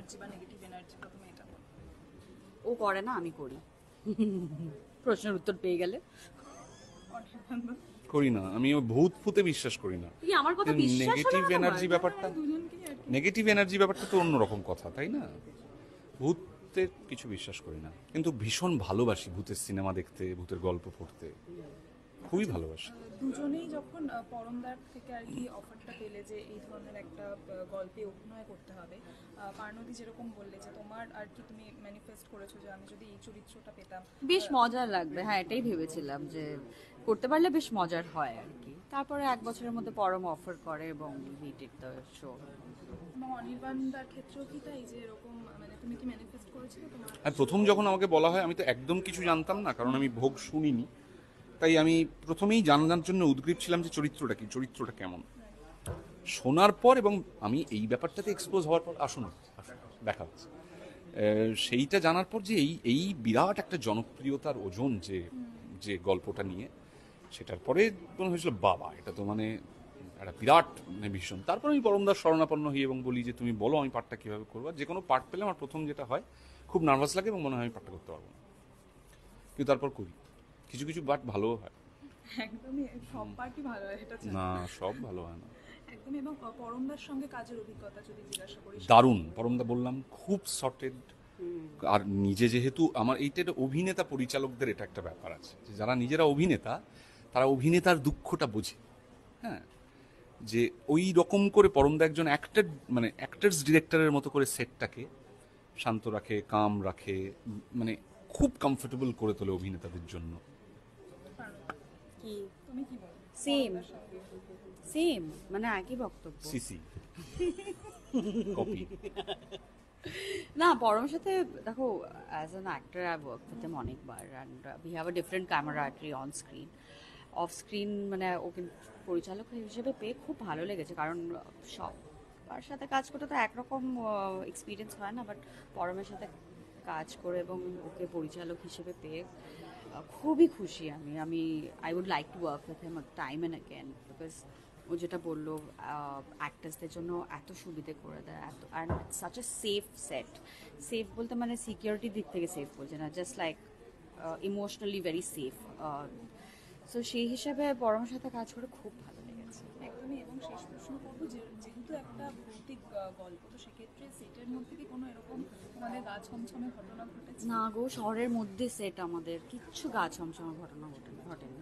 Energy বা negative energy, প্রথমে এটা বল। ও করে না, আমি করি। প্রশ্নের উত্তর পেয়ে গেলে। অনির্বাণ করি না, আমি ওই ভূত ফুতে বিশ্বাস করি না। তুই আমার কথা বিশ্বাস হলো নেগেটিভ না তোমার? এনার্জি ব্যাপারটা, দুজনকেই আর কি। নেগেটিভ এনার্জি ব্যাপারটা তো অন্যরকম কথা, তাই না? ভূতের কিছু বিশ্বাস করি না, কিন্তু ভীষণ ভালোবাসি ভূতের সিনেমা দেখতে, ভূতের গল্প পড়তে, খুবই ভালোবাসি। দুজনেই যখন পরমদার থেকে আর কি অফারটা পেলে যে এই ধরনের একটা গল্পে অভিনয় করতে হবে, পার্নদী যেরকম বললে যে তোমার আর কি তুমি ম্যানিফেস্ট করেছো যে আমি যদি এই চরিত্রটা পেতাম বেশ মজার লাগবে, হ্যাঁ এটাই ভেবেছিলাম যে করতে পারলে বেশ মজার হয় আর কি। তারপরে 1 বছরের মধ্যে পরম অফার করে এবং হি ডিড দ্য শো। এবং অনির্বাণদার ক্ষেত্রেও কি তাই যে এরকম মানে তুমি কি ম্যানিফেস্ট করেছিলে তোমার? আর প্রথম যখন আমাকে বলা হয়, আমি তো একদম কিছু জানতাম না, কারণ আমি ভোগ শুনিনি, তাই আমি প্রথমেই জানার জন্য উদ্গ্রীব ছিলাম যে চরিত্রটা কি, চরিত্রটা কেমন। শোনার পর এবং আমি এই ব্যাপারটাতে এক্সপোজ হওয়ার পর, আসুন দেখা হচ্ছে, সেইটা জানার পর যে এই এই বিরাট একটা জনপ্রিয়তার ওজন যে যে গল্পটা নিয়ে, সেটার পরে মনে হয়েছিল বাবা এটা তো মানে একটা বিরাট মানে ভীষণ। তারপর আমি পরমদার শরণাপন্ন হই এবং বলি যে তুমি বলো আমি পাঠটা কীভাবে করবো। যে কোনো পাঠ পেলে আমার প্রথম যেটা হয়, খুব নার্ভাস লাগে এবং মনে হয় আমি পাঠটা করতে পারবো না, কিন্তু তারপর করি। কিছু কিছু পাঠ ভালোও হয়, একদমই সব পার্টি ভালো হয় এটা জানি। না সব ভালো হয় না। একদমই। এবং পরমদার সঙ্গে কাজের অভিজ্ঞতা যদি জিজ্ঞাসা করি, দারুণ, পরমদা বললাম খুব সর্টেড। আর নিজে যেহেতু আমার এইটা অভিনেতা পরিচালকদের এটা একটা ব্যাপার আছে যে যারা নিজেরা অভিনেতা, তারা অভিনেতার দুঃখটা বোঝে। হ্যাঁ, যে ওই রকম করে পরমদা একজন অ্যাক্টর, মানে অ্যাক্টার্স ডিরেক্টরের মতো করে সেটটাকে শান্ত রাখে, কাম রাখে, মানে খুব কমফোর্টেবল করে তোলে অভিনেতাদের জন্য। কি তুমি কি বলো? সেম সেম মানে একই বক্তব্য। CC copy. না, পরমের সাথে দেখো, as an actor I work with him অনেকবার, and we have a different camaraderie on screen, off screen. মানে ওকে পরিচালক হিসেবে পেয়ে খুব ভালো লেগেছে, কারণ সবার সাথে কাজ করতে তো একরকম এক্সপিরিয়েন্স হয় না, বাট পরমের সাথে কাজ করে এবং ওকে পরিচালক হিসেবে পেয়ে খুবই খুশি আমি। I would like to work with him time and again, because ও যেটা বললো অ্যাক্টার্সদের জন্য এত সুবিধে করে দেয়, এত and such a safe set. Safe বলতে মানে সিকিউরিটির দিক থেকে সেফ বলছে না, just like emotionally very safe. So সেই হিসাবে পরমের সাথে কাজ করে খুব ভালো লেগেছে। একদমই। এবং শেষ প্রশ্ন করবো, যেহেতু একটা ভৌতিক গল্প, তো সেক্ষেত্রে সেটের মধ্যে কি কোনো এরকম তোমাদের গা ছমছমে ঘটনা ঘটেছে? না গো, শহরের মধ্যে সেট, আমাদের কিচ্ছু গা ছমছমে ঘটনা ঘটেনি।